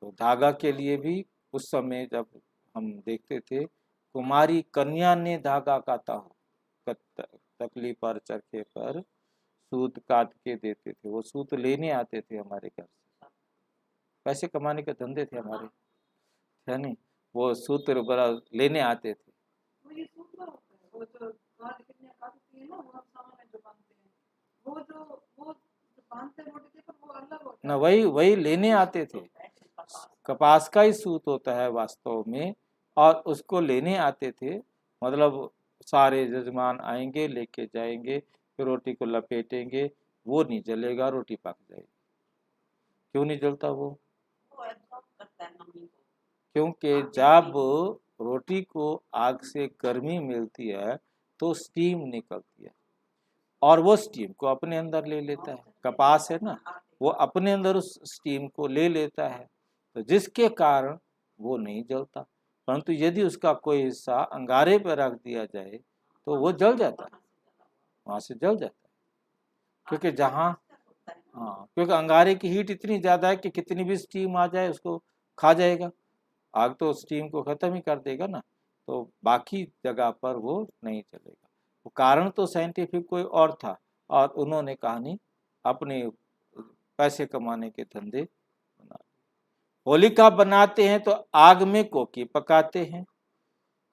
तो धागा के लिए भी उस समय जब हम देखते थे, कुमारी कन्या ने धागा काता हो, तकली पर चरखे पर सूत काट के देते थे। वो सूत लेने आते थे हमारे घर से, पैसे कमाने के धंधे थे हमारे, है नहीं? वो सूत्र बड़ा लेने आते थे। ना वही वही लेने आते थे। कपास का ही सूत होता है वास्तव में, और उसको लेने आते थे। मतलब सारे जजमान आएंगे, लेके जाएंगे, फिर रोटी को लपेटेंगे। वो नहीं जलेगा, रोटी पक जाएगी। क्यों नहीं जलता वो? क्योंकि जब रोटी को आग से गर्मी मिलती है तो स्टीम निकलती है, और वो स्टीम को अपने अंदर ले लेता है। कपास है ना, वो अपने अंदर उस स्टीम को ले लेता है, तो जिसके कारण वो नहीं जलता। परंतु यदि उसका कोई हिस्सा अंगारे पर रख दिया जाए तो वो जल जाता है, वहां से जल जाता है। क्योंकि जहाँ, हाँ, क्योंकि अंगारे की हीट इतनी ज्यादा है कि कितनी भी स्टीम आ जाए उसको खा जाएगा। आग तो स्टीम को खत्म ही कर देगा ना, तो बाकी जगह पर वो नहीं चलेगा। वो कारण तो साइंटिफिक कोई और था, और उन्होंने कहानी अपने पैसे कमाने के धंधे बना। होलिका बनाते हैं तो आग में कोकी पकाते हैं।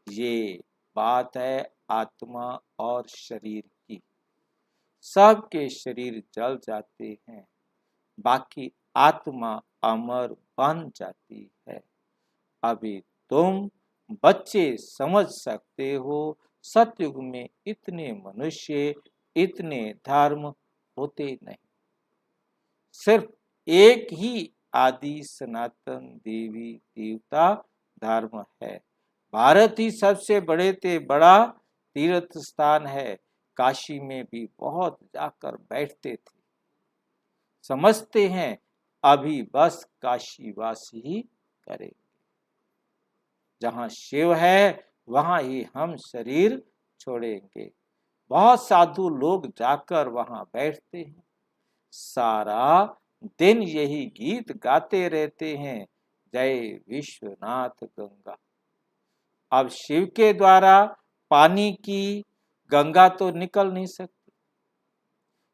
ये बात है आत्मा और शरीर की। सबके शरीर जल जाते हैं, बाकी आत्मा अमर बन जाती है। अभी तुम बच्चे समझ सकते हो, सतयुग में इतने मनुष्य, इतने धर्म होते नहीं। सिर्फ एक ही आदि सनातन देवी देवता धर्म है। भारत ही सबसे बड़े ते बड़ा तीर्थ स्थान है। काशी में भी बहुत जाकर बैठते थे। समझते हैं अभी बस काशीवासी ही करें। जहाँ शिव है वहाँ ही हम शरीर छोड़ेंगे। बहुत साधु लोग जाकर वहाँ बैठते हैं, सारा दिन यही गीत गाते रहते हैं, जय विश्वनाथ गंगा। अब शिव के द्वारा पानी की गंगा तो निकल नहीं सकती।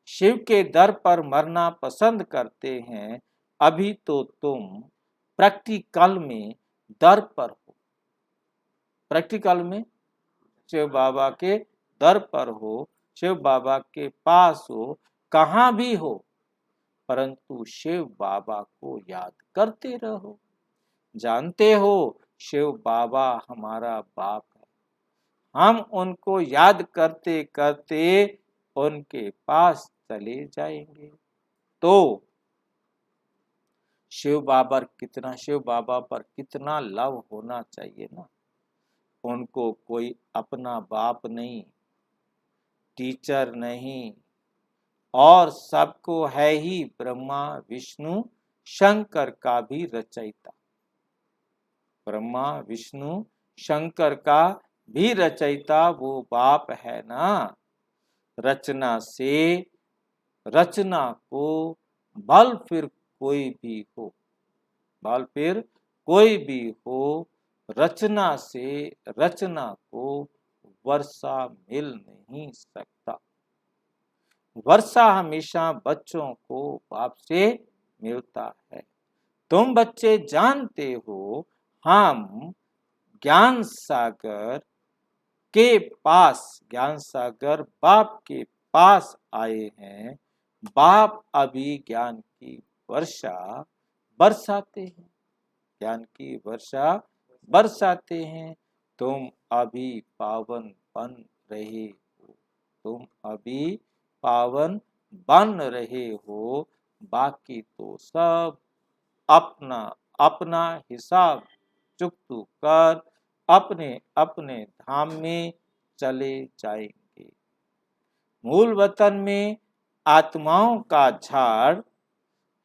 शिव के दर पर मरना पसंद करते हैं। अभी तो तुम प्रैक्टिकल में दर पर हो, प्रैक्टिकल में शिव बाबा के दर पर हो, शिव बाबा के पास हो, कहाँ भी हो, परंतु शिव बाबा को याद करते रहो। जानते हो शिव बाबा हमारा बाप है, हम उनको याद करते करते उनके पास चले जाएंगे। तो शिव बाबा पर कितना लव होना चाहिए ना। उनको कोई अपना बाप नहीं, टीचर नहीं, और सबको है ही ब्रह्मा विष्णु शंकर का भी रचयिता। ब्रह्मा विष्णु शंकर का भी रचयिता वो बाप है ना। रचना से, रचना को बल फिर कोई भी हो, बल फिर कोई भी हो, रचना से रचना को वर्षा मिल नहीं सकता। वर्षा हमेशा बच्चों को बाप से मिलता है। तुम बच्चे जानते हो हम ज्ञान सागर के पास, ज्ञान सागर बाप के पास आए हैं। बाप अभी ज्ञान की वर्षा बरसाते हैं। ज्ञान की वर्षा बरसाते हैं। तुम अभी पावन बन रहे हो, तुम अभी पावन बन रहे हो, बाकी तो सब अपना अपना हिसाब चुकतू कर अपने अपने धाम में चले जाएंगे। मूल वतन में आत्माओं का झाड़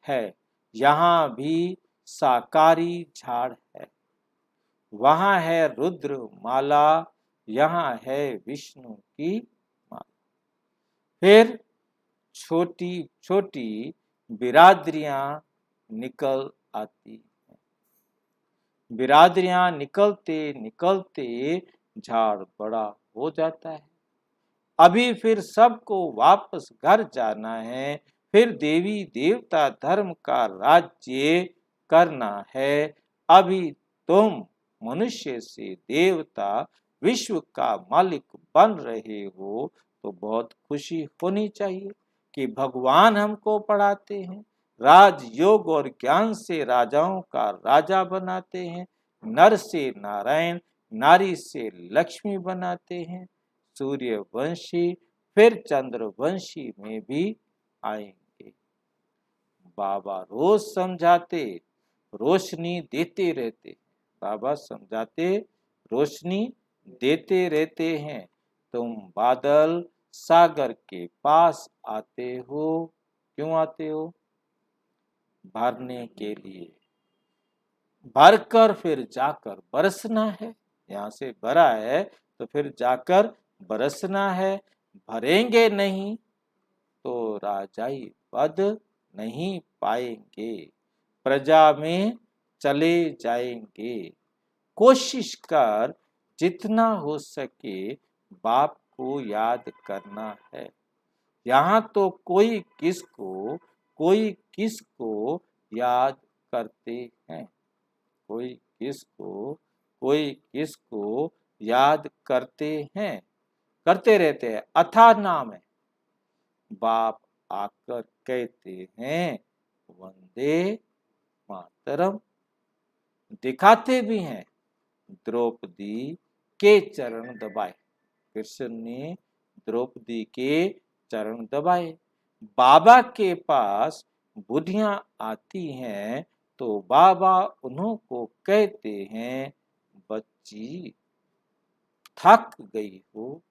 है, यहाँ भी साकारी झाड़ है। वहाँ है रुद्र माला, यहाँ है विष्णु की माला। फिर छोटी छोटी बिरादरियां निकल आती हैं। बिरादरियां निकलते निकलते झाड़ बड़ा हो जाता है। अभी फिर सबको वापस घर जाना है, फिर देवी देवता धर्म का राज्य करना है। अभी तुम मनुष्य से देवता विश्व का मालिक बन रहे हो, तो बहुत खुशी होनी चाहिए कि भगवान हमको पढ़ाते हैं, राजयोग और ज्ञान से राजाओं का राजा बनाते हैं, नर से नारायण, नारी से लक्ष्मी बनाते हैं। सूर्यवंशी फिर चंद्रवंशी में भी आएंगे। बाबा रोज समझाते, रोशनी देते रहते, बाबा समझाते, रोशनी देते रहते हैं। तुम बादल सागर के पास आते हो, क्यों आते हो? भरने के लिए, भरकर फिर जाकर बरसना है। यहाँ से भरा है तो फिर जाकर बरसना है। भरेंगे नहीं तो राजाई पद नहीं पाएंगे, प्रजा में चले जाएंगे। कोशिश कर जितना हो सके बाप को याद करना है। यहाँ तो कोई किसको याद करते हैं, कोई किसको याद करते हैं, करते रहते हैं। अथाह नाम है। बाप आकर कहते हैं वंदे मातरम, दिखाते भी हैं। द्रौपदी के चरण दबाए, कृष्ण ने द्रौपदी के चरण दबाए। बाबा के पास बुढ़ियां आती हैं तो बाबा उन्हों को कहते हैं बच्ची थक गई हो,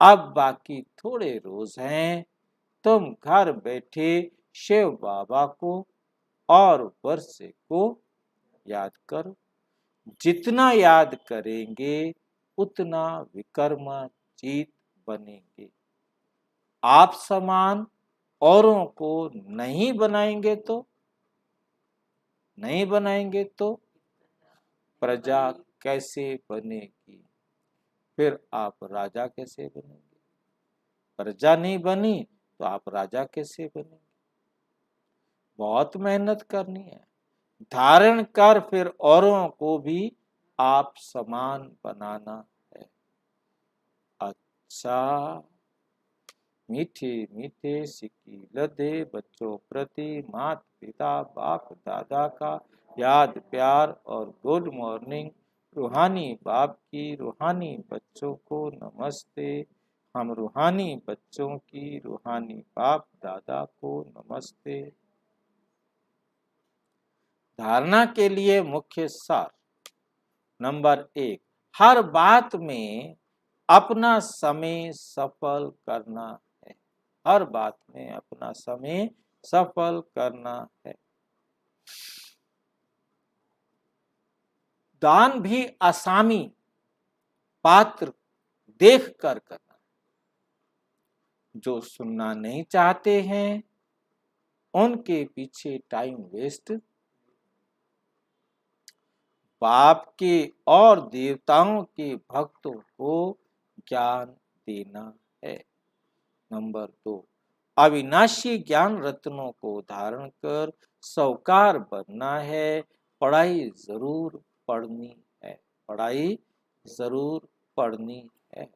अब बाकी थोड़े रोज हैं, तुम घर बैठे शिव बाबा को और वर्षे को याद करो। जितना याद करेंगे उतना विक्रमाजीत बनेंगे। आप समान औरों को नहीं बनाएंगे तो प्रजा कैसे बनेगी? फिर आप राजा कैसे बनेंगे? प्रजा नहीं बनी तो आप राजा कैसे बनेंगे? बहुत मेहनत करनी है। धारण कर फिर औरों को भी आप समान बनाना है। अच्छा, मीठे मीठे सिक्की लदे बच्चों प्रति माता पिता बाप दादा का याद प्यार और गुड मॉर्निंग। रूहानी बाप की रूहानी बच्चों को नमस्ते। हम रूहानी बच्चों की रूहानी बाप दादा को नमस्ते। धारणा के लिए मुख्य सार। नंबर 1, हर बात में अपना समय सफल करना है। हर बात में अपना समय सफल करना है। दान भी आसामी पात्र देख कर करना। जो सुनना नहीं चाहते हैं उनके पीछे टाइम वेस्ट। बाप के और देवताओं के भक्तों को ज्ञान देना है। नंबर 2, अविनाशी ज्ञान रत्नों को धारण कर साहूकार बनना है। पढ़ाई जरूर पढ़नी है, पढ़ाई जरूर पढ़नी है।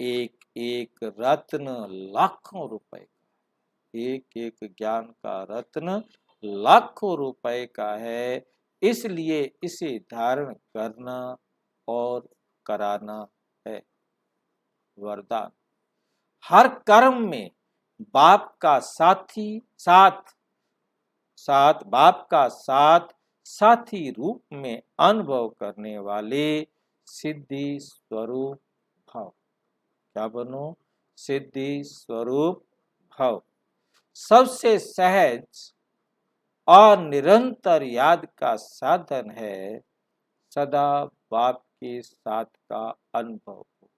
एक एक रत्न लाखों रुपए का, एक एक ज्ञान का रत्न लाखों रुपए का है, इसलिए इसे धारण करना और कराना है वरदान। हर कर्म में बाप का साथी रूप में अनुभव करने वाले सिद्धि स्वरूप भाव। क्या बनो? सिद्धि स्वरूप भाव। सबसे सहज और निरंतर याद का साधन है सदा बाप के साथ का अनुभव हो।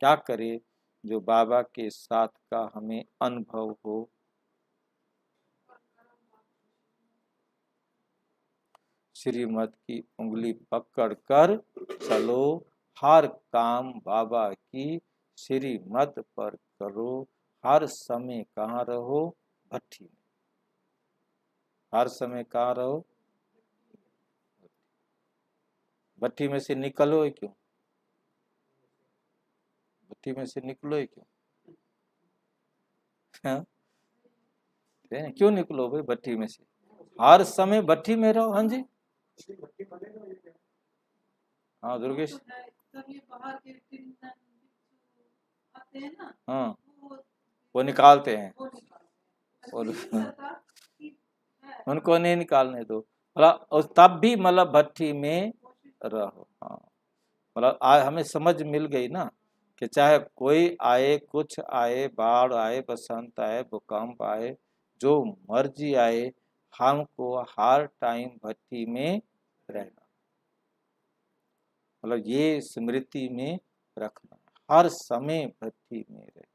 क्या करे जो बाबा के साथ का हमें अनुभव हो? श्रीमत की उंगली पकड़कर चलो, हर काम बाबा की श्रीमत पर करो। हर समय कहाँ रहो? भट्ठी में। हर समय कहाँ रहो? भट्ठी में से निकलो ही क्यों? भट्ठी में से निकलो ही क्यों? हाँ? क्यों निकलो भाई भट्ठी में से? हर समय भट्ठी में रहो। हाँ जी, हाँ दुर्गेश, हाँ वो निकालते हैं और उनको नहीं निकालने दो। मतलब तब भी मतलब भट्ठी में रहो। हाँ मतलब हमें समझ मिल गई ना कि चाहे कोई आए, कुछ आए, बाढ़ आए, बसंत आए, भूकंप आए, जो मर्जी आए, हमको हर टाइम भट्ठी में रहना। मतलब ये स्मृति में रखना, हर समय भट्ठी में रहे।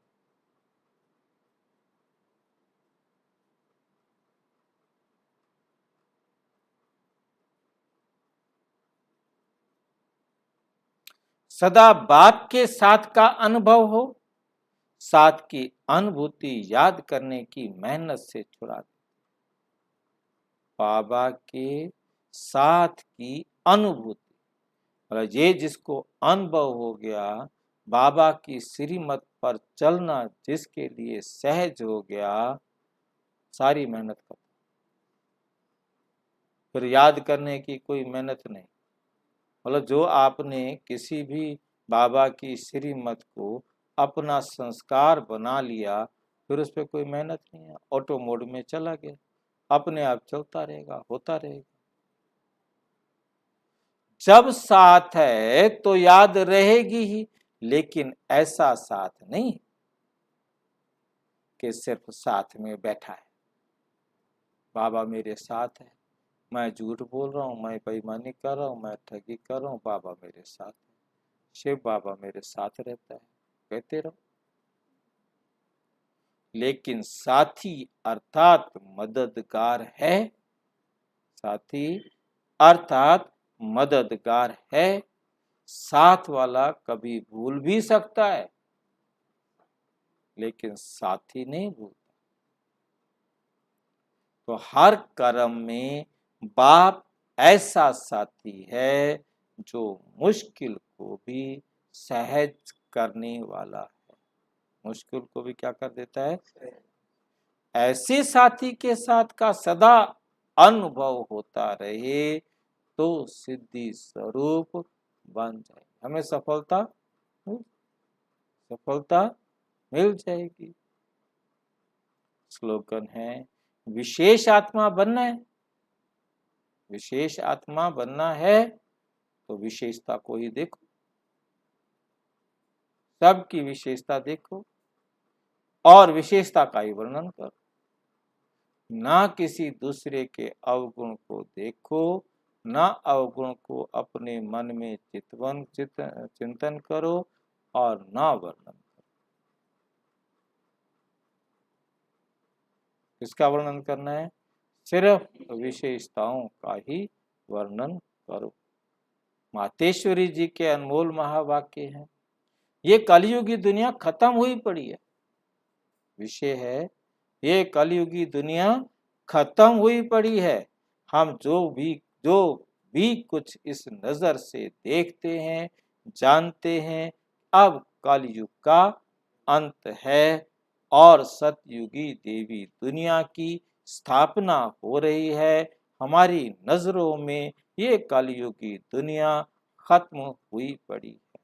सदा बाप के साथ का अनुभव हो, साथ की अनुभूति याद करने की मेहनत से छुड़ा दे। बाबा के साथ की अनुभूति, मतलब ये जिसको अनुभव हो गया, बाबा की श्रीमत पर चलना जिसके लिए सहज हो गया, सारी मेहनत कर, फिर याद करने की कोई मेहनत नहीं। मतलब जो आपने किसी भी बाबा की श्रीमत को अपना संस्कार बना लिया, फिर उस पर कोई मेहनत नहीं है, ऑटो मोड में चला गया, अपने आप चलता रहेगा, होता रहेगा। जब साथ है तो याद रहेगी ही, लेकिन ऐसा साथ नहीं कि सिर्फ साथ में बैठा है। बाबा मेरे साथ है, मैं झूठ बोल रहा हूँ, मैं बेईमानी कर रहा हूँ, मैं ठगी कर रहा हूँ, बाबा मेरे साथ है, शिव बाबा मेरे साथ रहता है, कहते रहो। लेकिन साथी अर्थात मददगार है, साथी अर्थात मददगार है। साथ वाला कभी भूल भी सकता है, लेकिन साथी नहीं भूलता। तो हर कर्म में बाप ऐसा साथी है जो मुश्किल को भी सहज करने वाला है। मुश्किल को भी क्या कर देता है? ऐसे साथी के साथ का सदा अनुभव होता रहे तो सिद्धि स्वरूप बन जाए, हमें सफलता मिल जाएगी। स्लोगन है, विशेष आत्मा बनना है। विशेष आत्मा बनना है तो विशेषता को ही देखो, सबकी विशेषता देखो और विशेषता का ही वर्णन करो। ना किसी दूसरे के अवगुण को देखो, ना अवगुण को अपने मन में चिंतन करो और ना वर्णन करो। किसका वर्णन करना है? सिर्फ विशेषताओं का ही वर्णन करो। मातेश्वरी जी के अनमोल महावाक्य हैं। ये कलयुगी दुनिया खत्म हुई पड़ी है, विषय है ये कलयुगी दुनिया खत्म हुई पड़ी है। हम जो भी कुछ इस नजर से देखते हैं, जानते हैं, अब कलयुग का अंत है और सतयुगी देवी दुनिया की स्थापना हो रही है। हमारी नजरों में ये कलयुगी दुनिया खत्म हुई पड़ी है।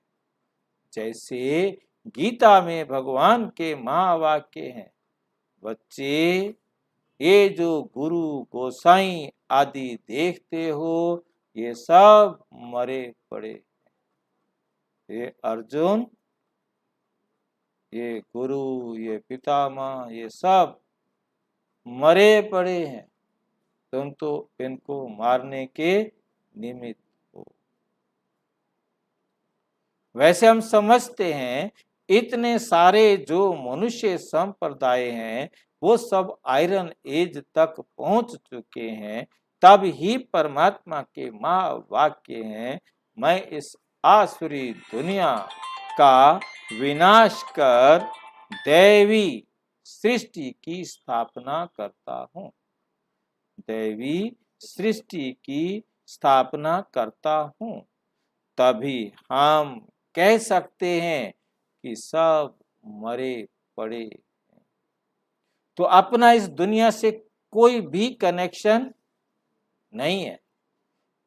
जैसे गीता में भगवान के महावाक्य हैं, बच्चे ये जो गुरु गोसाई आदि देखते हो ये सब मरे पड़े। ये अर्जुन, ये गुरु, ये पितामह, ये सब मरे पड़े हैं, तुम तो इनको मारने के निमित्त हो। वैसे हम समझते हैं इतने सारे जो मनुष्य संप्रदाय हैं वो सब आयरन एज तक पहुंच चुके हैं, तब ही परमात्मा के महावाक्य हैं, मैं इस आसुरी दुनिया का विनाश कर दैवी सृष्टि की स्थापना करता हूँ। दैवी सृष्टि की स्थापना करता हूँ, तभी हम कह सकते हैं कि सब मरे पड़े। तो अपना इस दुनिया से कोई भी कनेक्शन नहीं है।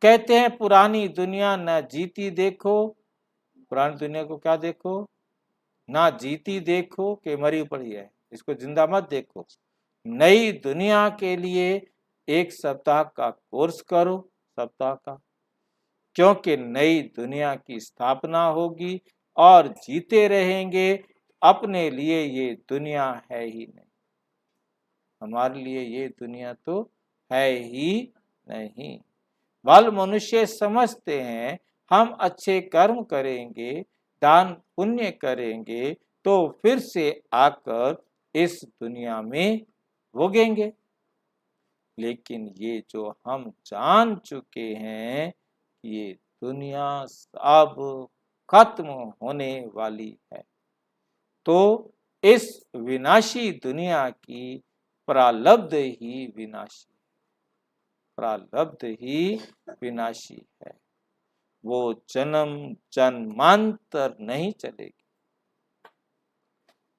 कहते हैं पुरानी दुनिया न जीती देखो, पुरानी दुनिया को क्या देखो, ना जीती देखो कि मरी पड़ी है, इसको जिंदा मत देखो। नई दुनिया के लिए 1 सप्ताह का कोर्स करो, सप्ताह का, क्योंकि नई दुनिया की स्थापना होगी और जीते रहेंगे। अपने लिए ये दुनिया है ही नहीं, हमारे लिए ये दुनिया तो है ही नहीं। बाल मनुष्य समझते हैं हम अच्छे कर्म करेंगे, दान पुण्य करेंगे तो फिर से आकर इस दुनिया में भोगेंगे। लेकिन ये जो हम जान चुके हैं ये दुनिया अब खत्म होने वाली है, तो इस विनाशी दुनिया की प्रारब्ध ही विनाशी, प्रारब्ध ही विनाशी है। वो जन्म जन्मांतर नहीं चलेगी।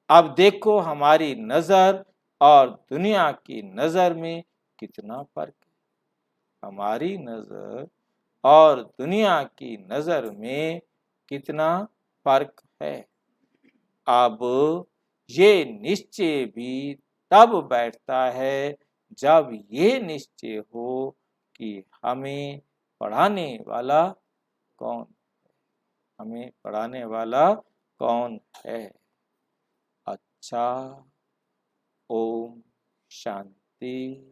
अब देखो हमारी नजर और दुनिया की नजर में कितना फर्क है। हमारी नजर और दुनिया की नजर में कितना फर्क है। अब ये निश्चय भी तब बैठता है जब ये निश्चय हो कि हमें पढ़ाने वाला कौन है, हमें पढ़ाने वाला कौन है। अच्छा, ओम शांति।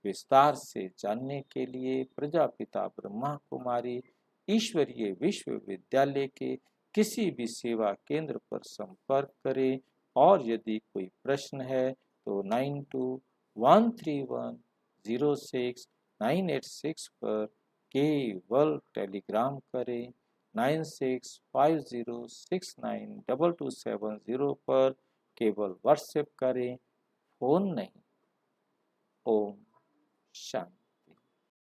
विस्तार से जानने के लिए प्रजापिता ब्रह्मा कुमारी ईश्वरीय विश्वविद्यालय के किसी भी सेवा केंद्र पर संपर्क करें, और यदि कोई प्रश्न है तो 9213106986 पर केवल टेलीग्राम करें। 9650692270 पर केवल व्हाट्सएप करें, फोन नहीं। ओम शांति।